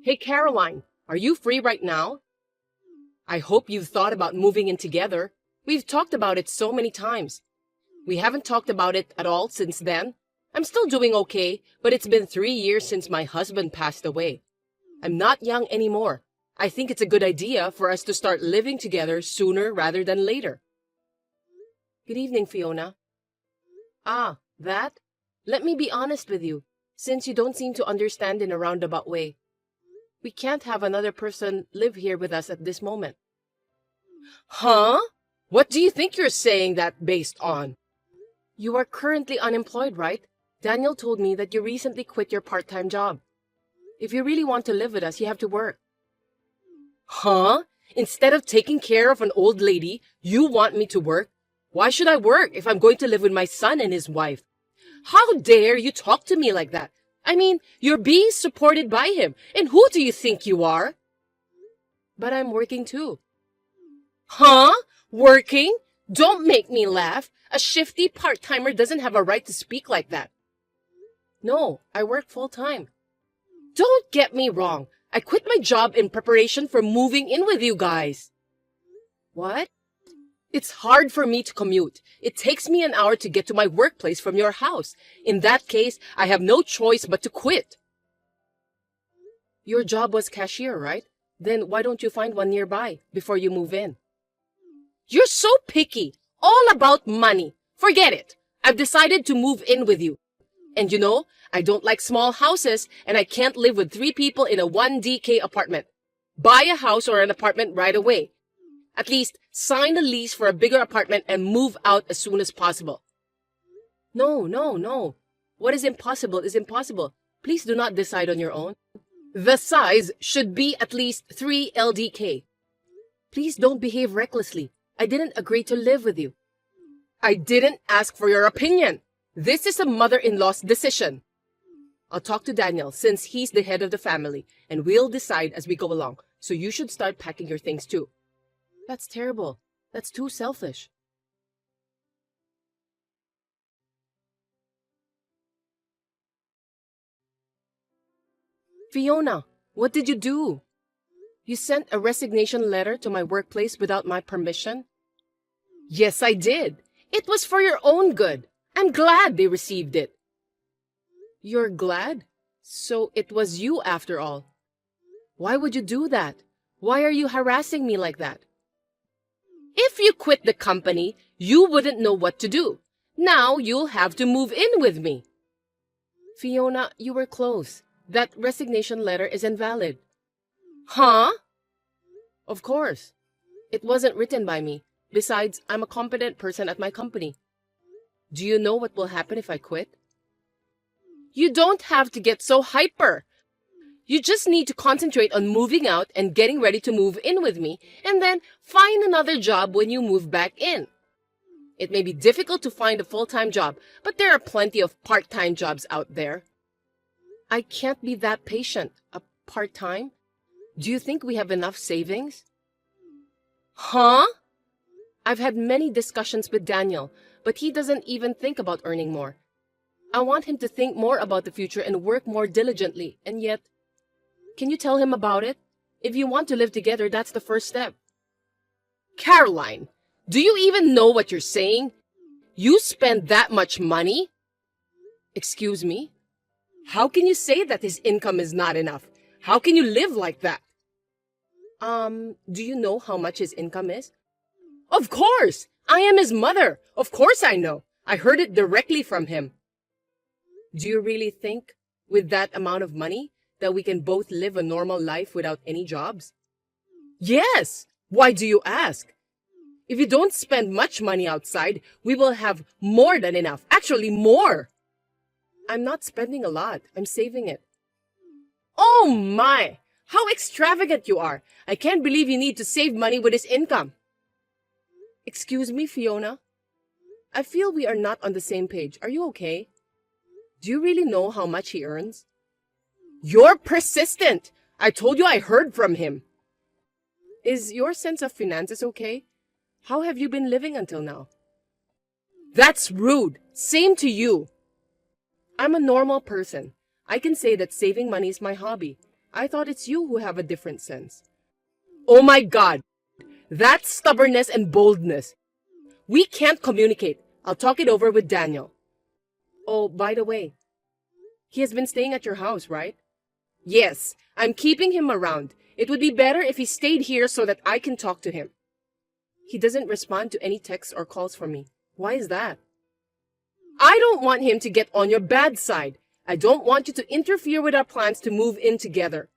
Hey Caroline, are you free right now? I hope you've thought about moving in together. We've talked about it so many times. We haven't talked about it at all since then. I'm still doing okay, but it's been 3 years since my husband passed away. I'm not young anymore. I think it's a good idea for us to start living together sooner rather than later. Good evening, Fiona. Ah, that? Let me be honest with you, since you don't seem to understand in a roundabout way. We can't have another person live here with us at this moment. Huh? What do you think you're saying that based on? You are currently unemployed, right? Daniel told me that you recently quit your part-time job. If you really want to live with us, you have to work. Huh? Instead of taking care of an old lady, you want me to work? Why should I work if I'm going to live with my son and his wife? How dare you talk to me like that? I mean, you're being supported by him, and who do you think you are? But I'm working too. Huh? Working? Don't make me laugh. A shifty part-timer doesn't have a right to speak like that. No, I work full-time. Don't get me wrong. I quit my job in preparation for moving in with you guys. What? It's hard for me to commute. It takes me an hour to get to my workplace from your house. In that case, I have no choice but to quit. Your job was cashier, right? Then why don't you find one nearby before you move in? You're so picky. All about money. Forget it. I've decided to move in with you. And you know, I don't like small houses, and I can't live with 3 people in a 1DK apartment. Buy a house or an apartment right away. At least, sign a lease for a bigger apartment and move out as soon as possible. No. What is impossible is impossible. Please do not decide on your own. The size should be at least 3 LDK. Please don't behave recklessly. I didn't agree to live with you. I didn't ask for your opinion. This is a mother-in-law's decision. I'll talk to Daniel since he's the head of the family, and we'll decide as we go along. So you should start packing your things too. That's terrible. That's too selfish. Fiona, what did you do? You sent a resignation letter to my workplace without my permission? Yes, I did. It was for your own good. I'm glad they received it. You're glad? So it was you after all. Why would you do that? Why are you harassing me like that? If you quit the company, you wouldn't know what to do. Now you'll have to move in with me. Fiona, you were close. That resignation letter is invalid. Huh? Of course. It wasn't written by me. Besides, I'm a competent person at my company. Do you know what will happen if I quit? You don't have to get so hyper. You just need to concentrate on moving out and getting ready to move in with me, and then find another job when you move back in. It may be difficult to find a full-time job, but there are plenty of part-time jobs out there. I can't be that patient. A part-time? Do you think we have enough savings? Huh? I've had many discussions with Daniel, but he doesn't even think about earning more. I want him to think more about the future and work more diligently, and yet... Can you tell him about it? If you want to live together, that's the first step. Caroline, do you even know what you're saying? You spend that much money? Excuse me? How can you say that his income is not enough? How can you live like that? Do you know how much his income is? Of course! I am his mother. Of course I know. I heard it directly from him. Do you really think, with that amount of money, that we can both live a normal life without any jobs? Yes! Why do you ask? If you don't spend much money outside, we will have more than enough. Actually, more. I'm not spending a lot. I'm saving it. Oh my! How extravagant you are. I can't believe you need to save money with his income. Excuse me, Fiona. I feel we are not on the same page. Are you okay? Do you really know how much he earns? You're persistent. I told you I heard from him. Is your sense of finances okay? How have you been living until now? That's rude. Same to you. I'm a normal person. I can say that saving money is my hobby. I thought it's you who have a different sense. Oh my God! That's stubbornness and boldness. We can't communicate. I'll talk it over with Daniel. Oh, by the way, he has been staying at your house, right? Yes, I'm keeping him around. It would be better if he stayed here so that I can talk to him. He doesn't respond to any texts or calls from me. Why is that? I don't want him to get on your bad side. I don't want you to interfere with our plans to move in together.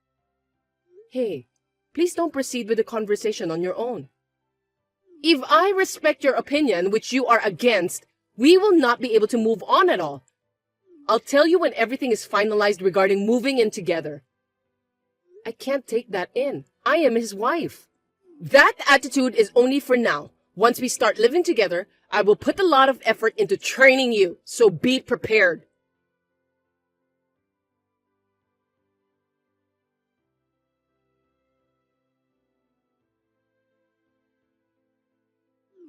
Hey, please don't proceed with the conversation on your own. If I respect your opinion, which you are against, we will not be able to move on at all. I'll tell you when everything is finalized regarding moving in together. I can't take that in. I am his wife. That attitude is only for now. Once we start living together, I will put a lot of effort into training you, so be prepared.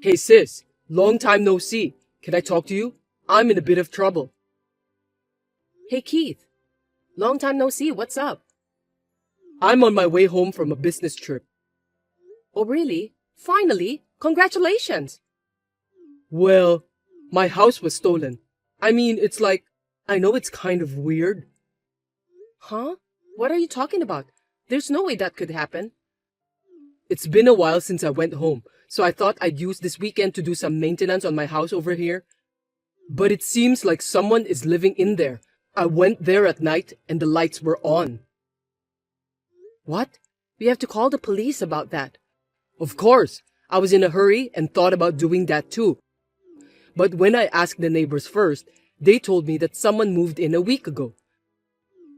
Hey sis, long time no see. Can I talk to you? I'm in a bit of trouble. Hey Keith, long time no see. What's up? I'm on my way home from a business trip. Oh really? Finally? Congratulations! Well, my house was stolen. I mean, it's like, I know it's kind of weird. Huh? What are you talking about? There's no way that could happen. It's been a while since I went home, so I thought I'd use this weekend to do some maintenance on my house over here. But it seems like someone is living in there. I went there at night and the lights were on. What? We have to call the police about that. Of course, I was in a hurry and thought about doing that too. But when I asked the neighbors first, they told me that someone moved in a week ago.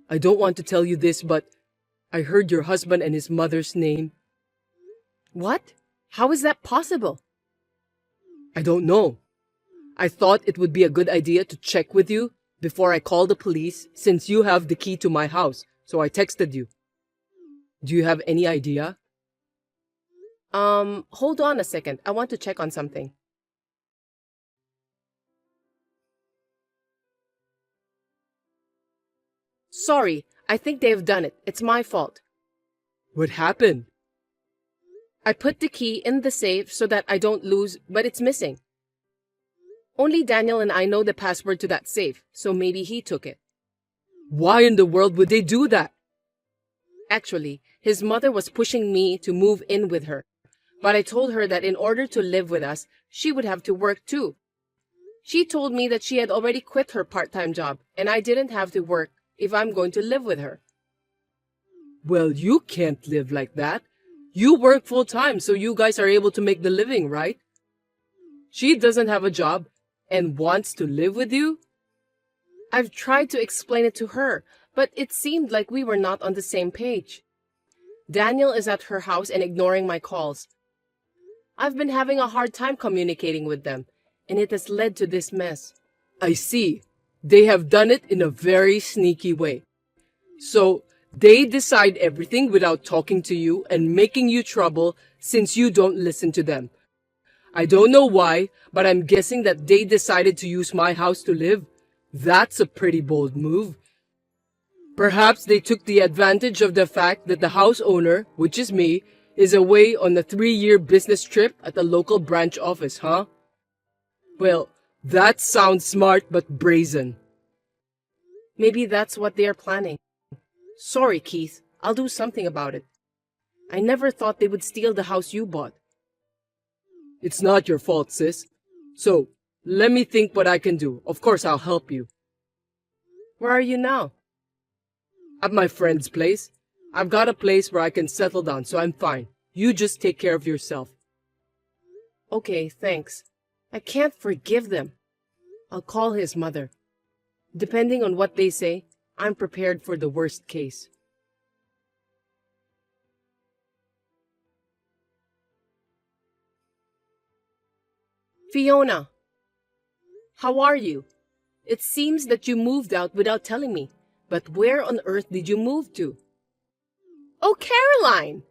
I don't want to tell you this, but I heard your husband and his mother's name. What? How is that possible? I don't know. I thought it would be a good idea to check with you before I call the police since you have the key to my house, so I texted you. Do you have any idea? Hold on a second. I want to check on something. Sorry, I think they have done it. It's my fault. What happened? I put the key in the safe so that I don't lose, but it's missing. Only Daniel and I know the password to that safe, so maybe he took it. Why in the world would they do that? Actually, his mother was pushing me to move in with her, but I told her that in order to live with us, she would have to work too. She told me that she had already quit her part-time job, and I didn't have to work if I'm going to live with her. Well, you can't live like that. You work full-time, so you guys are able to make the living, right? She doesn't have a job and wants to live with you? I've tried to explain it to her, but it seemed like we were not on the same page. Daniel is at her house and ignoring my calls. I've been having a hard time communicating with them, and it has led to this mess. I see. They have done it in a very sneaky way. So, they decide everything without talking to you and making you trouble since you don't listen to them. I don't know why, but I'm guessing that they decided to use my house to live. That's a pretty bold move. Perhaps they took the advantage of the fact that the house owner, which is me, is away on a 3-year business trip at the local branch office, huh? Well, that sounds smart but brazen. Maybe that's what they are planning. Sorry, Keith. I'll do something about it. I never thought they would steal the house you bought. It's not your fault, sis. So, let me think what I can do. Of course, I'll help you. Where are you now? At my friend's place. I've got a place where I can settle down, so I'm fine. You just take care of yourself. Okay, thanks. I can't forgive them. I'll call his mother. Depending on what they say, I'm prepared for the worst case. Fiona, how are you? It seems that you moved out without telling me, but where on earth did you move to? Oh, Caroline!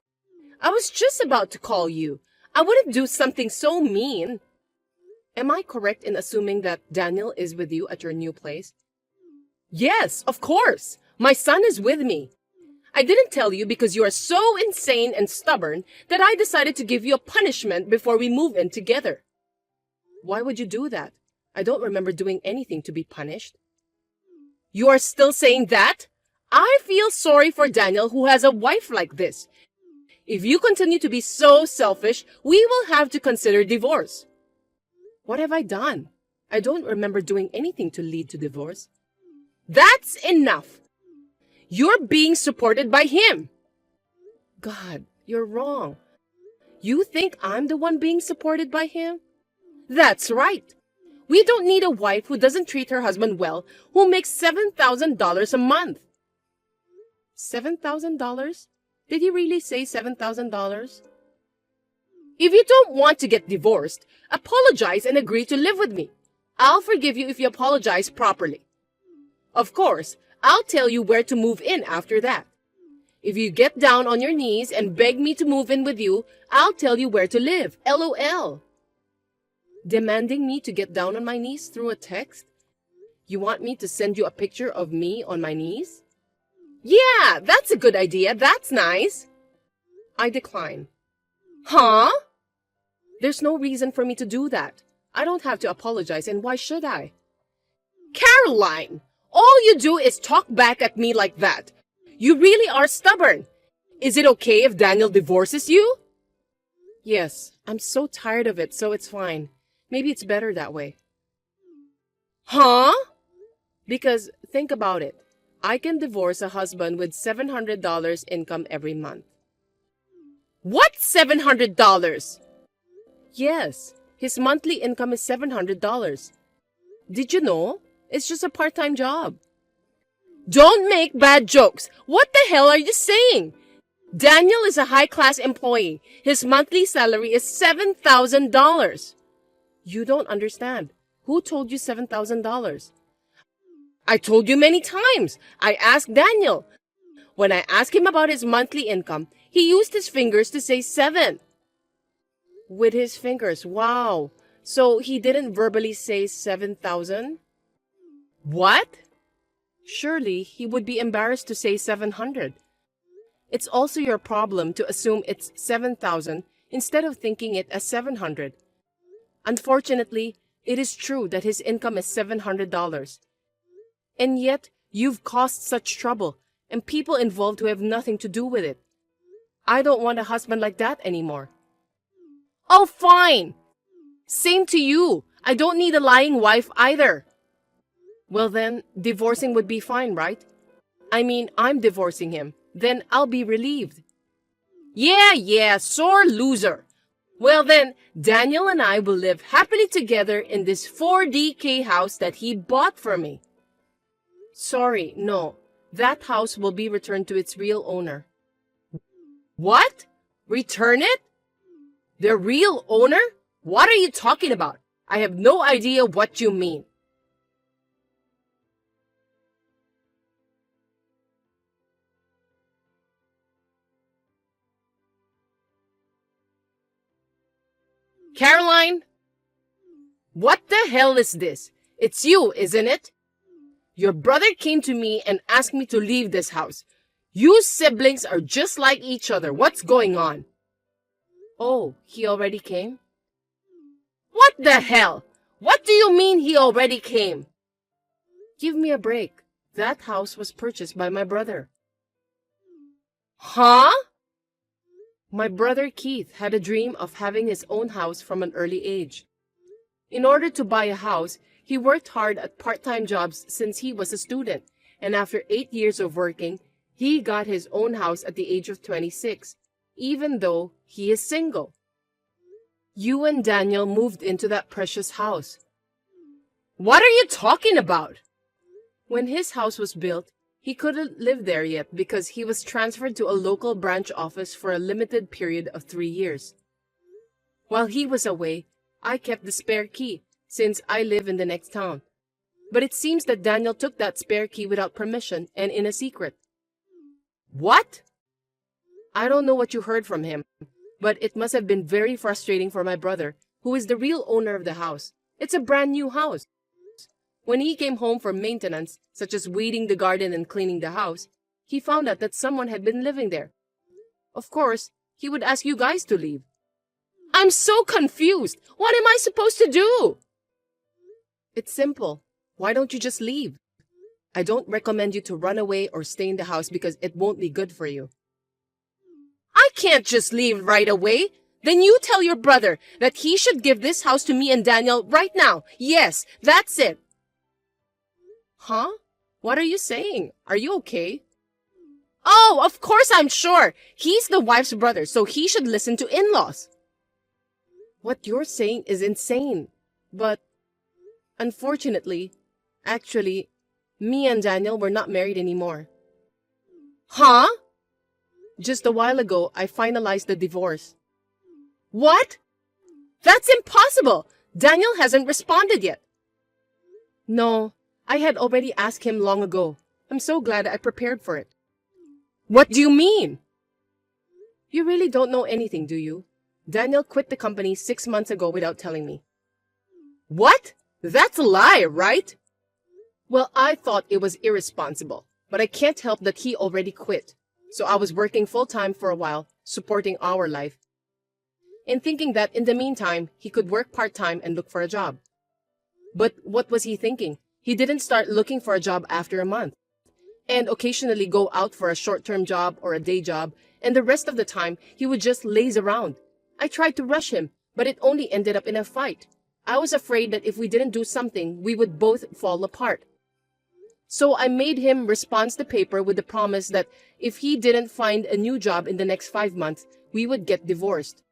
I was just about to call you. I wouldn't do something so mean. Am I correct in assuming that Daniel is with you at your new place? Yes, of course. My son is with me. I didn't tell you because you are so insane and stubborn that I decided to give you a punishment before we move in together. Why would you do that? I don't remember doing anything to be punished. You are still saying that? I feel sorry for Daniel who has a wife like this. If you continue to be so selfish, we will have to consider divorce. What have I done? I don't remember doing anything to lead to divorce. That's enough. You're being supported by him. God, you're wrong. You think I'm the one being supported by him? That's right. We don't need a wife who doesn't treat her husband well, who makes $7,000 a month. $7,000? Did he really say $7,000? If you don't want to get divorced, apologize and agree to live with me. I'll forgive you if you apologize properly. Of course, I'll tell you where to move in after that. If you get down on your knees and beg me to move in with you, I'll tell you where to live. LOL. Demanding me to get down on my knees through a text? You want me to send you a picture of me on my knees? Yeah, that's a good idea. That's nice. I decline. Huh? There's no reason for me to do that. I don't have to apologize, and why should I? Caroline, all you do is talk back at me like that. You really are stubborn. Is it okay if Daniel divorces you? Yes, I'm so tired of it, so it's fine. Maybe it's better that way. Huh? Because think about it. I can divorce a husband with $700 income every month. What $700? Yes, his monthly income is $700. Did you know? It's just a part-time job. Don't make bad jokes. What the hell are you saying? Daniel is a high-class employee. His monthly salary is $7,000. You don't understand. Who told you $7,000? I told you many times. I asked Daniel. When I asked him about his monthly income, he used his fingers to say 7. With his fingers, wow. So he didn't verbally say 7,000? What? Surely he would be embarrassed to say 700. It's also your problem to assume it's 7,000 instead of thinking it as 700. Unfortunately, it is true that his income is $700. And yet, you've caused such trouble and people involved who have nothing to do with it. I don't want a husband like that anymore. Oh, fine. Same to you. I don't need a lying wife either. Well then, divorcing would be fine, right? I mean, I'm divorcing him. Then I'll be relieved. Yeah, sore loser. Well then, Daniel and I will live happily together in this 4DK house that he bought for me. Sorry, no. That house will be returned to its real owner. What? Return it? The real owner? What are you talking about? I have no idea what you mean. Caroline? What the hell is this? It's you, isn't it? Your brother came to me and asked me to leave this house. You siblings are just like each other. What's going on? Oh, he already came? What the hell? What do you mean he already came? Give me a break. That house was purchased by my brother. Huh? My brother Keith had a dream of having his own house from an early age. In order to buy a house, he worked hard at part-time jobs since he was a student, and after 8 years of working, he got his own house at the age of 26, even though he is single. You and Daniel moved into that precious house. What are you talking about? When his house was built, he couldn't live there yet because he was transferred to a local branch office for a limited period of 3 years. While he was away, I kept the spare key since I live in the next town. But it seems that Daniel took that spare key without permission and in a secret. What? I don't know what you heard from him, but it must have been very frustrating for my brother, who is the real owner of the house. It's a brand new house. When he came home from maintenance, such as weeding the garden and cleaning the house, he found out that someone had been living there. Of course, he would ask you guys to leave. I'm so confused. What am I supposed to do? It's simple. Why don't you just leave? I don't recommend you to run away or stay in the house because it won't be good for you. I can't just leave right away. Then you tell your brother that he should give this house to me and Daniel right now. Yes, that's it. Huh? What are you saying? Are you okay? Oh, of course I'm sure. He's the wife's brother, so he should listen to in-laws. What you're saying is insane. But, unfortunately, actually, me and Daniel were not married anymore. Huh? Just a while ago, I finalized the divorce. What? That's impossible! Daniel hasn't responded yet. No, I had already asked him long ago. I'm so glad I prepared for it. What do you mean? You really don't know anything, do you? Daniel quit the company 6 months ago without telling me. What? That's a lie, right? Well, I thought it was irresponsible, but I can't help that he already quit. So I was working full-time for a while, supporting our life, and thinking that in the meantime, he could work part-time and look for a job. But what was he thinking? He didn't start looking for a job after a month, and occasionally go out for a short-term job or a day job, and the rest of the time, he would just laze around. I tried to rush him, but it only ended up in a fight. I was afraid that if we didn't do something, we would both fall apart. So I made him respond the paper with the promise that if he didn't find a new job in the next 5 months, we would get divorced.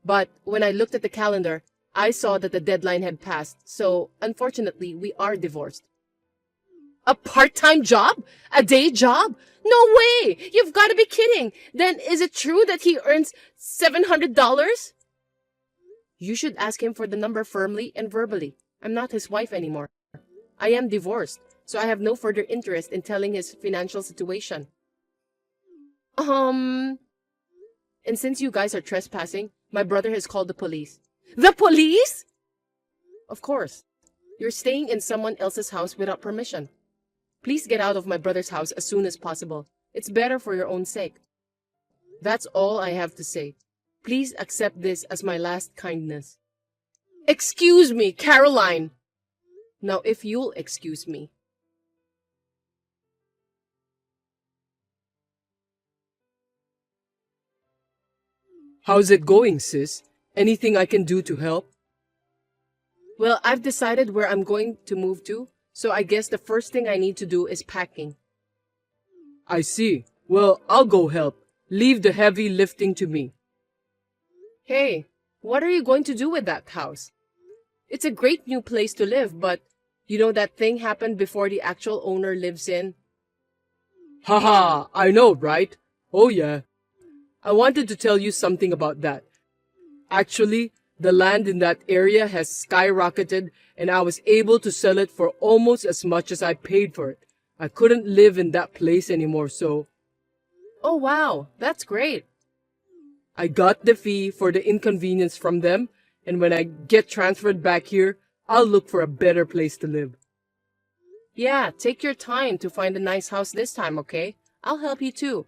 But when I looked at the calendar, I saw that the deadline had passed, so unfortunately, we are divorced. A part-time job? A day job? No way! You've got to be kidding! Then is it true that he earns $700? You should ask him for the number firmly and verbally. I'm not his wife anymore. I am divorced, so I have no further interest in telling his financial situation. And since you guys are trespassing, my brother has called the police. The police? Of course. You're staying in someone else's house without permission. Please get out of my brother's house as soon as possible. It's better for your own sake. That's all I have to say. Please accept this as my last kindness. Excuse me, Caroline! Now, if you'll excuse me. How's it going, sis? Anything I can do to help? Well, I've decided where I'm going to move to, so I guess the first thing I need to do is packing. I see. Well, I'll go help. Leave the heavy lifting to me. Hey, what are you going to do with that house? It's a great new place to live, but you know that thing happened before the actual owner lives in? Haha, I know, right? Oh yeah. I wanted to tell you something about that. Actually, the land in that area has skyrocketed and I was able to sell it for almost as much as I paid for it. I couldn't live in that place anymore, so... Oh wow, that's great. I got the fee for the inconvenience from them, and when I get transferred back here, I'll look for a better place to live. Yeah, take your time to find a nice house this time, okay? I'll help you too.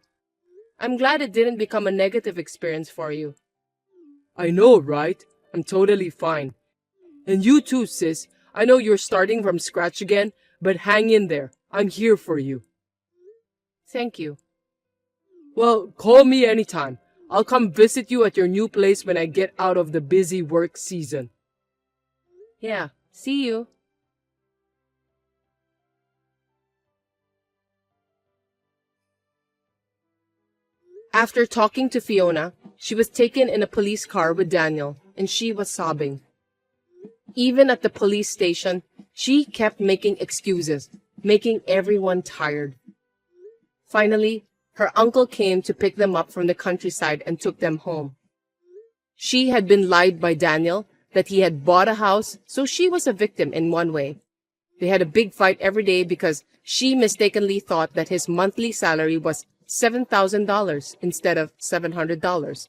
I'm glad it didn't become a negative experience for you. I know, right? I'm totally fine. And you too, sis. I know you're starting from scratch again, but hang in there. I'm here for you. Thank you. Well, call me anytime. I'll come visit you at your new place when I get out of the busy work season. Yeah, see you. After talking to Fiona, she was taken in a police car with Daniel, and she was sobbing. Even at the police station, she kept making excuses, making everyone tired. Finally, her uncle came to pick them up from the countryside and took them home. She had been lied by Daniel that he had bought a house, so she was a victim in one way. They had a big fight every day because she mistakenly thought that his monthly salary was $7,000 instead of $700.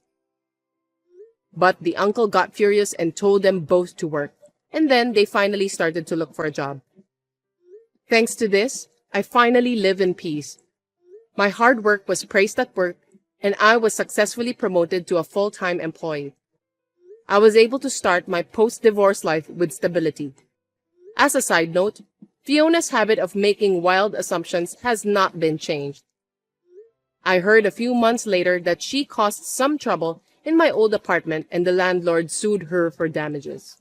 But the uncle got furious and told them both to work, and then they finally started to look for a job. Thanks to this, I finally live in peace. My hard work was praised at work, and I was successfully promoted to a full-time employee. I was able to start my post-divorce life with stability. As a side note, Fiona's habit of making wild assumptions has not been changed. I heard a few months later that she caused some trouble in my old apartment and the landlord sued her for damages.